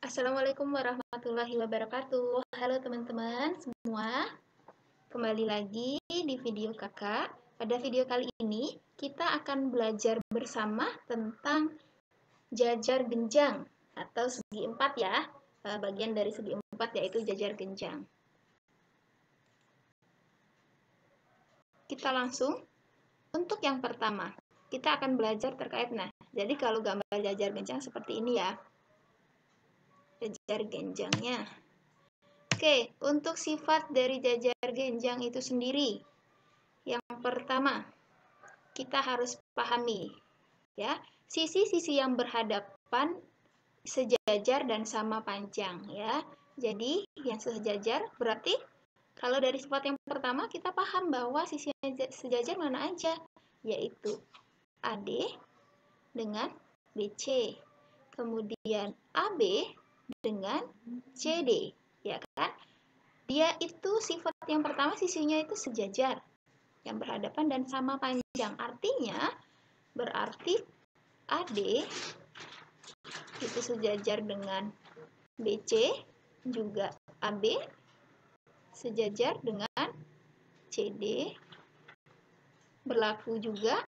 Assalamualaikum warahmatullahi wabarakatuh. Halo teman-teman semua, kembali lagi di video kakak. Pada video kali ini, kita akan belajar bersama tentang jajar genjang atau segi empat ya. Bagian dari segi empat yaitu jajar genjang. Kita langsung untuk yang pertama. Kita akan belajar terkait, jadi kalau gambar jajar genjang seperti ini ya. Jajar genjangnya. Oke, untuk sifat dari jajar genjang itu sendiri. Yang pertama, kita harus pahami ya, sisi-sisi yang berhadapan sejajar dan sama panjang ya. Jadi, yang sejajar berarti kalau dari sifat yang pertama kita paham bahwa sisi sejajar mana aja, yaitu AD dengan BC. Kemudian AB dengan CD. Ya kan? Dia itu sifat yang pertama sisinya itu sejajar, yang berhadapan dan sama panjang. Artinya berarti AD itu sejajar dengan BC, juga AB sejajar dengan CD. Berlaku juga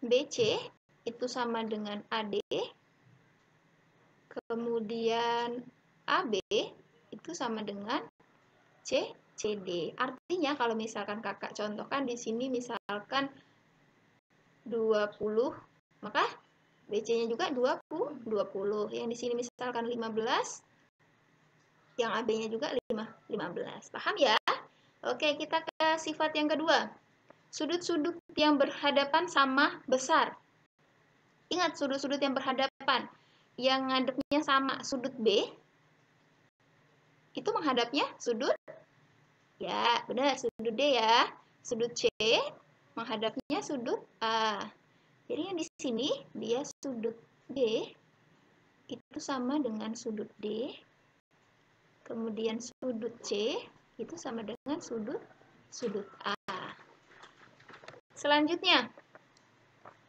BC itu sama dengan AD. Kemudian AB itu sama dengan CD. Artinya kalau misalkan kakak contohkan di sini misalkan 20, maka BC-nya juga 20. Yang di sini misalkan 15, yang AB-nya juga 15. Paham ya? Oke, kita ke sifat yang kedua. Sudut-sudut yang berhadapan sama besar. Ingat, sudut-sudut yang berhadapan. Yang ngadepnya sama sudut B, itu menghadapnya sudut, ya benar, sudut D ya. Sudut C menghadapnya sudut A. Jadi yang di sini dia sudut B itu sama dengan sudut D. Kemudian sudut C itu sama dengan sudut A. Selanjutnya.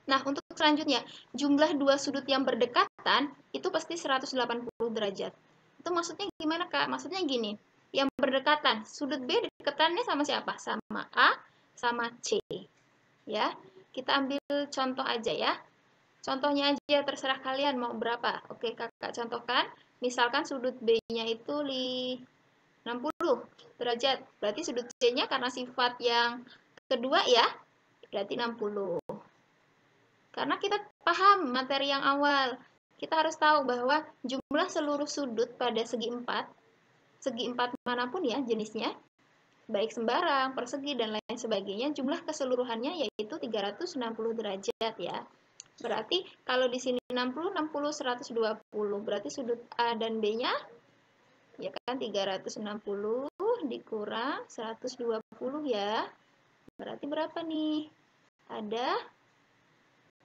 Nah, untuk selanjutnya, jumlah dua sudut yang berdekatan itu pasti 180 derajat. Itu maksudnya gimana, Kak? Maksudnya gini, yang berdekatan, sudut B dekatannya sama siapa? Sama A, sama C. Ya, kita ambil contoh aja ya. Contohnya aja, terserah kalian mau berapa. Oke, kakak contohkan. Misalkan sudut B-nya itu 60 derajat. Berarti sudut C-nya karena sifat yang kedua ya, berarti 60. Karena kita paham materi yang awal, kita harus tahu bahwa jumlah seluruh sudut pada segi empat manapun ya jenisnya, baik sembarang, persegi, dan lain sebagainya, jumlah keseluruhannya yaitu 360 derajat ya. Berarti kalau di sini 60, 60, 120, berarti sudut A dan B-nya ya kan 360 dikurang 120 ya. Berarti berapa nih? Ada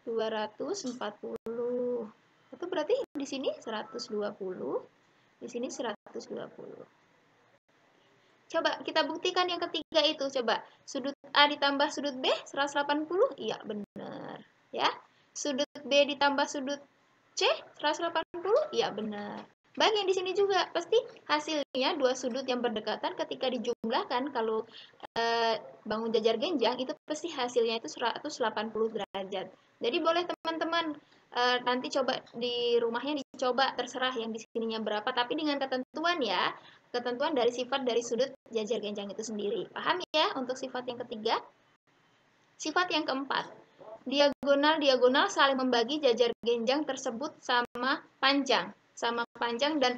240. Itu berarti di sini 120, di sini 120. Coba kita buktikan yang ketiga itu. Coba sudut A ditambah sudut B 180. Iya, benar. Ya. Sudut B ditambah sudut C 180. Iya, benar. Baik, yang di sini juga pasti hasilnya dua sudut yang berdekatan ketika dijumlahkan kalau bangun jajar genjang itu pasti hasilnya itu 180 derajat. Jadi boleh teman-teman nanti coba di rumahnya dicoba, terserah yang di sininya berapa, tapi dengan ketentuan ya, ketentuan dari sifat dari sudut jajar genjang itu sendiri. Paham ya untuk sifat yang ketiga? Sifat yang keempat, diagonal saling membagi jajar genjang tersebut sama panjang dan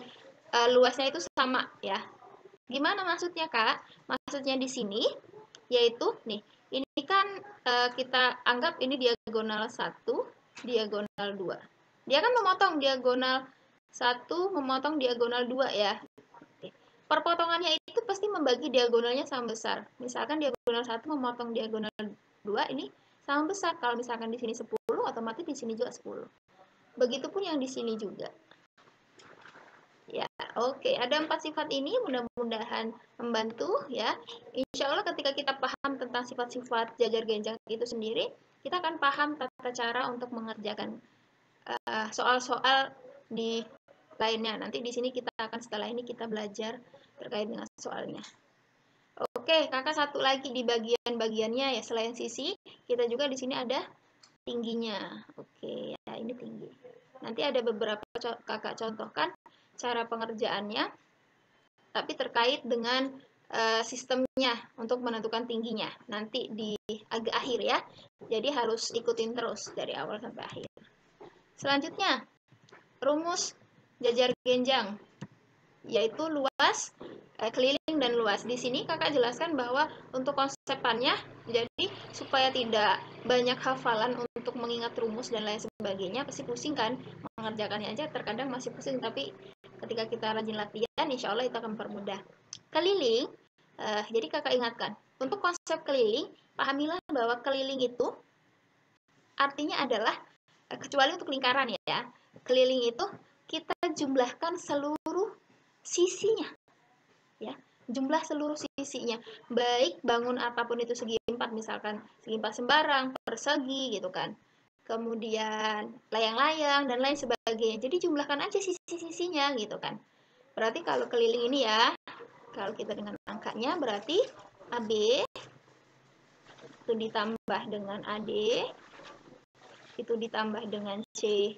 luasnya itu sama ya. Gimana maksudnya, Kak? Maksudnya di sini yaitu nih, ini kan kita anggap ini diagonal 1, diagonal 2. Dia kan memotong diagonal 1, memotong diagonal 2 ya. Perpotongannya itu pasti membagi diagonalnya sama besar. Misalkan diagonal 1 memotong diagonal 2 ini sama besar. Kalau misalkan di sini 10, otomatis di sini juga 10. Begitupun yang di sini juga. Ya, oke. Ada 4 sifat ini, mudah-mudahan membantu ya. Insya Allah ketika kita paham tentang sifat-sifat jajar genjang itu sendiri, kita akan paham tata cara untuk mengerjakan soal-soal di lainnya. Nanti di sini kita akan, setelah ini kita belajar terkait dengan soalnya. Oke, kakak satu lagi di bagian-bagiannya ya, selain sisi, kita juga di sini ada tingginya. Oke, ya ini tinggi. Nanti ada beberapa kakak contohkan cara pengerjaannya, tapi terkait dengan sistemnya untuk menentukan tingginya. Nanti di agak akhir ya. Jadi harus ikutin terus dari awal sampai akhir. Selanjutnya, rumus jajar genjang, yaitu luas, keliling, dan luas. Di sini kakak jelaskan bahwa untuk konsepannya, jadi supaya tidak banyak hafalan untuk mengingat rumus dan lain sebagainya, pasti pusing kan mengerjakannya aja, terkadang masih pusing, tapi ketika kita rajin latihan, insya Allah itu akan mempermudah. Keliling, jadi kakak ingatkan, untuk konsep keliling, pahamilah bahwa keliling itu artinya adalah, kecuali untuk lingkaran ya, keliling itu kita jumlahkan seluruh sisinya, ya, jumlah seluruh sisinya, baik bangun apapun itu segi 4, misalkan segi 4 sembarang, persegi gitu kan, kemudian layang-layang dan lain sebagainya, jadi jumlahkan aja sisi-sisinya gitu kan. Berarti kalau keliling ini ya, kalau kita dengan angkanya berarti AB itu ditambah dengan AD, itu ditambah dengan C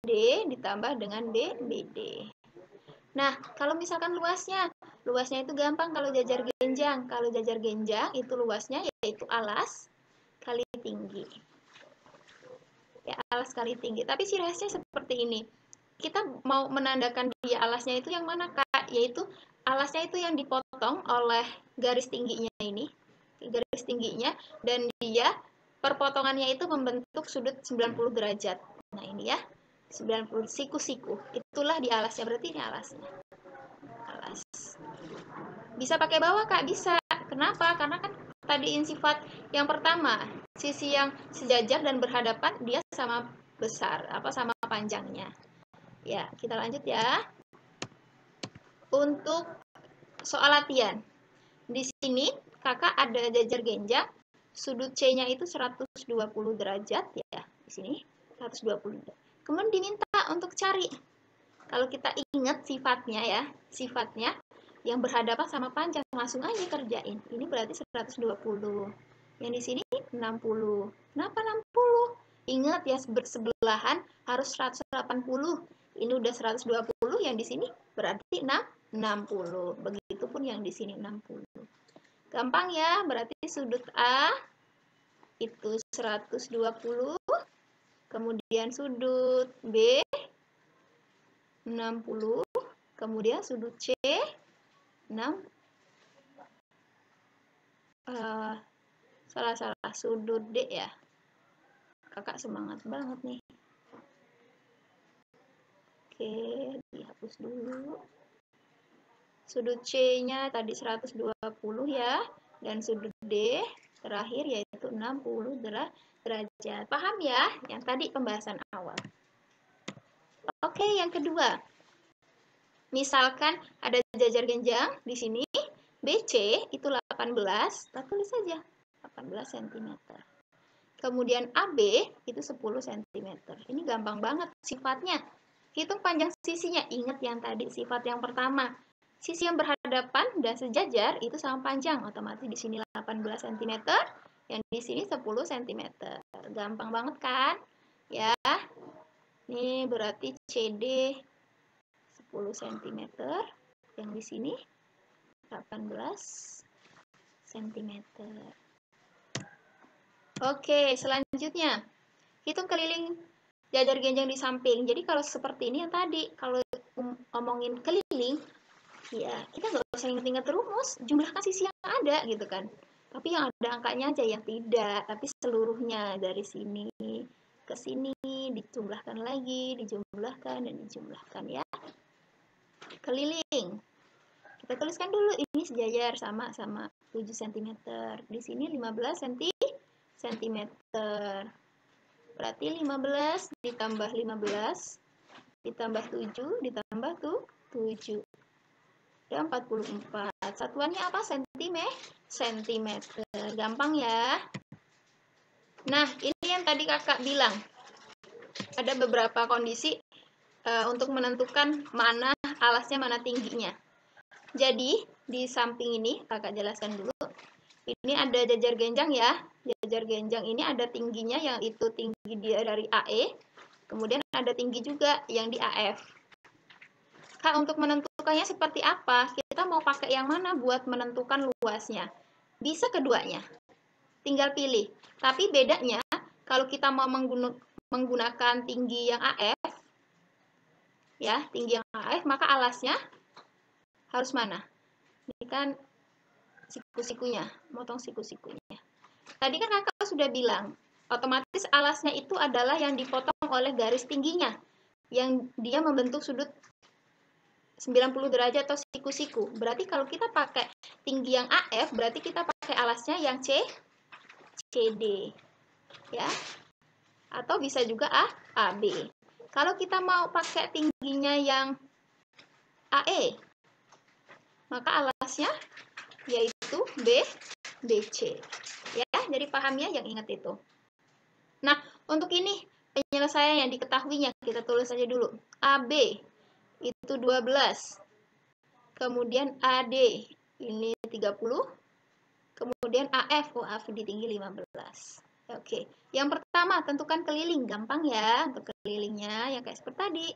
D, ditambah dengan B, BD. Nah, kalau misalkan luasnya itu gampang kalau jajar genjang. Kalau jajar genjang itu luasnya yaitu alas kali tinggi. Ya, alas kali tinggi. Tapi ciri khasnya seperti ini. Kita mau menandakan dia alasnya itu yang mana, Kak? Yaitu alasnya itu yang dipotong oleh garis tingginya ini. Garis tingginya, dan dia perpotongannya itu membentuk sudut 90 derajat. Nah, ini ya. 90 siku-siku. Itulah di alasnya, berarti ini alasnya. Alas. Bisa pakai bawah, Kak? Bisa. Kenapa? Karena kan tadiin sifat yang pertama, sisi yang sejajar dan berhadapan dia sama besar, sama panjangnya. Ya, kita lanjut ya. Untuk soal latihan. Di sini kakak ada jajar genjang, sudut C-nya itu 120 derajat ya. Di sini 120 derajat. Kemudian diminta untuk cari, kalau kita ingat sifatnya ya, sifatnya yang berhadapan sama panjang, langsung aja kerjain. Ini berarti 120. Yang di sini 60. Kenapa 60? Ingat ya, bersebelahan harus 180. Ini udah 120, yang di sini berarti 60. Begitupun yang di sini 60. Gampang ya, berarti sudut A itu 120. Kemudian sudut B 60, kemudian sudut C 6, salah sudut D ya, kakak semangat banget nih. Oke, dihapus dulu. Sudut C nya tadi 120 ya, dan sudut D terakhir yaitu 60 derajat. Paham ya yang tadi pembahasan awal? Oke, yang kedua, misalkan ada jajar genjang di sini, BC itu 18, kita tulis saja 18 cm. Kemudian AB itu 10 cm. Ini gampang banget sifatnya. Hitung panjang sisinya, ingat yang tadi sifat yang pertama. Sisi yang berhadapan dan sejajar itu sama panjang, otomatis di sini 18 cm, yang di sini 10 cm. Gampang banget kan? Ya. Ini berarti CD 10 cm, yang di sini 18 cm. Oke, selanjutnya hitung keliling jajar genjang di samping. Jadi kalau seperti ini yang tadi, kalau ngomongin keliling, ya kita nggak usah ingat-ingat rumus, jumlahkan sisi yang ada gitu kan. Tapi yang ada angkanya aja yang tidak, tapi seluruhnya dari sini ke sini dijumlahkan lagi, dijumlahkan dan dijumlahkan ya. Keliling. Kita tuliskan dulu ini sejajar sama 7 cm. Di sini 15 cm. Berarti 15 ditambah 15 ditambah 7 ditambah 7. Udah 44. Satuannya apa? Sentimeter. Gampang ya. Nah, ini yang tadi kakak bilang. Ada beberapa kondisi untuk menentukan mana alasnya, mana tingginya. Jadi di samping ini kakak jelaskan dulu. Ini ada jajar genjang ya. Jajar genjang ini ada tingginya, yang itu tinggi dia dari AE. Kemudian ada tinggi juga yang di AF. Kak, untuk menentukannya seperti apa? Kita mau pakai yang mana buat menentukan luasnya? Bisa keduanya. Tinggal pilih. Tapi bedanya kalau kita mau menggunakan tinggi yang AF, ya, tinggi yang AF, maka alasnya harus mana? Ini kan siku-sikunya, motong siku-sikunya. Tadi kan kakak sudah bilang, otomatis alasnya itu adalah yang dipotong oleh garis tingginya, yang dia membentuk sudut 90 derajat atau siku-siku. Berarti kalau kita pakai tinggi yang AF, berarti kita pakai alasnya yang CD. Ya. Atau bisa juga AB. Kalau kita mau pakai tingginya yang AE, maka alasnya yaitu BC. Ya, jadi paham ya, yang ingat itu. Nah, untuk ini penyelesaian yang diketahuinya kita tulis saja dulu. AB itu 12. Kemudian AD ini 30. Kemudian AF, AF di tinggi 15. Oke, yang pertama tentukan keliling, gampang ya untuk kelilingnya, yang kayak seperti tadi.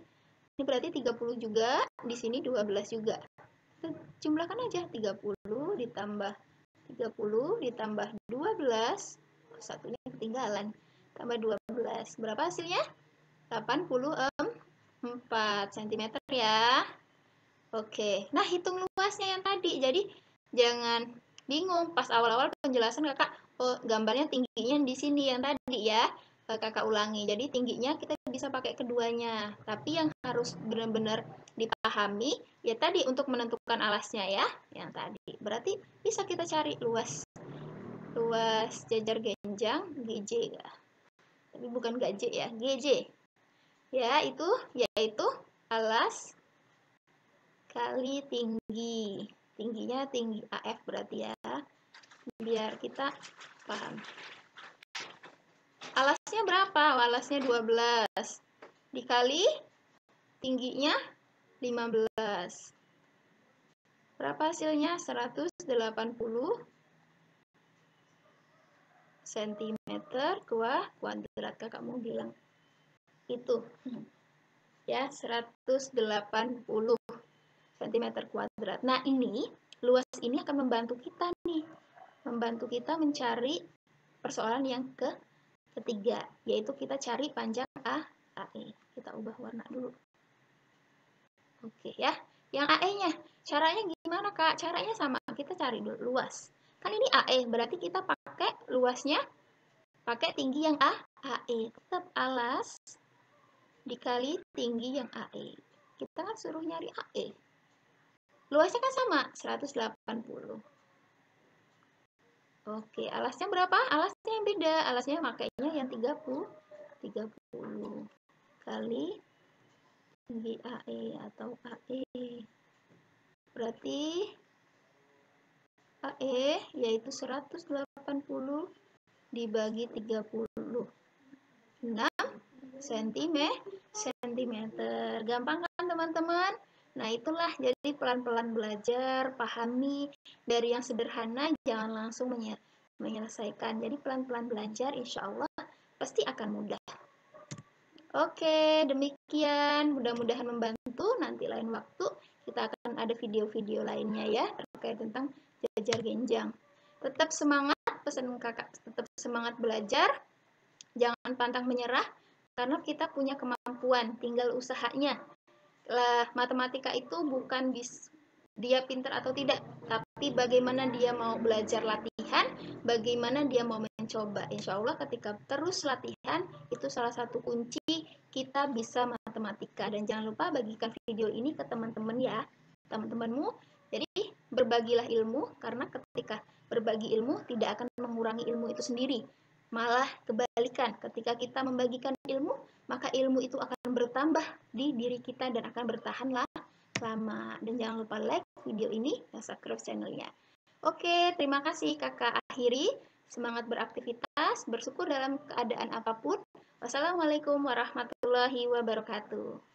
Ini berarti 30 juga, di sini 12 juga. Jumlahkan aja, 30 ditambah 30 ditambah 12, satunya ketinggalan, tambah 12. Berapa hasilnya? 84 cm ya. Oke, nah hitung luasnya yang tadi. Jadi jangan bingung pas awal-awal penjelasan kakak, gambarnya tingginya di sini yang tadi ya. Kakak ulangi. Jadi tingginya kita bisa pakai keduanya. Tapi yang harus benar-benar dipahami ya tadi untuk menentukan alasnya ya, yang tadi. Berarti bisa kita cari luas jajar genjang GJ ya. Tapi bukan GJ ya, GJ. Ya, yaitu alas kali tinggi. Tingginya tinggi AF berarti ya. Biar kita paham. Alasnya berapa? Alasnya 12 dikali tingginya 15. Berapa hasilnya? 180 cm kuadrat. Kakak mau bilang itu. Ya, 180 cm kuadrat. Nah, ini luas ini akan membantu kita nih. Membantu kita mencari persoalan yang ketiga, yaitu kita cari panjang AE. Kita ubah warna dulu. Oke ya. Yang AE-nya, caranya gimana Kak? Caranya sama, kita cari dulu luas. Kan ini AE, berarti kita pakai luasnya, pakai tinggi yang AE. Tetap alas dikali tinggi yang AE. Kita kan suruh nyari AE. Luasnya kan sama, 180. Oke, alasnya berapa? Alasnya yang beda. Alasnya makanya yang 30 kali tinggi AE atau AE. Berarti AE yaitu 180 dibagi 30. 6 cm. Gampang kan teman-teman? Nah, itulah jadi pelan-pelan belajar, pahami dari yang sederhana, jangan langsung menyelesaikan. Jadi pelan-pelan belajar, insya Allah pasti akan mudah. Oke, demikian. Mudah-mudahan membantu. Nanti lain waktu kita akan ada video-video lainnya ya, terkait tentang jajar genjang. Tetap semangat, pesan kakak, tetap semangat belajar. Jangan pantang menyerah, karena kita punya kemampuan, tinggal usahanya. Matematika itu bukan dia pintar atau tidak, tapi bagaimana dia mau belajar latihan, bagaimana dia mau mencoba. Insya Allah ketika terus latihan, itu salah satu kunci kita bisa matematika. Dan jangan lupa bagikan video ini ke teman-teman ya, teman-temanmu. Jadi berbagilah ilmu, karena ketika berbagi ilmu tidak akan mengurangi ilmu itu sendiri. Malah kebalikan, ketika kita membagikan ilmu, maka ilmu itu akan bertambah di diri kita dan akan bertahan lama. Dan jangan lupa like video ini dan subscribe channelnya. Oke, terima kasih kakak akhiri. Semangat beraktivitas, bersyukur dalam keadaan apapun. Wassalamualaikum warahmatullahi wabarakatuh.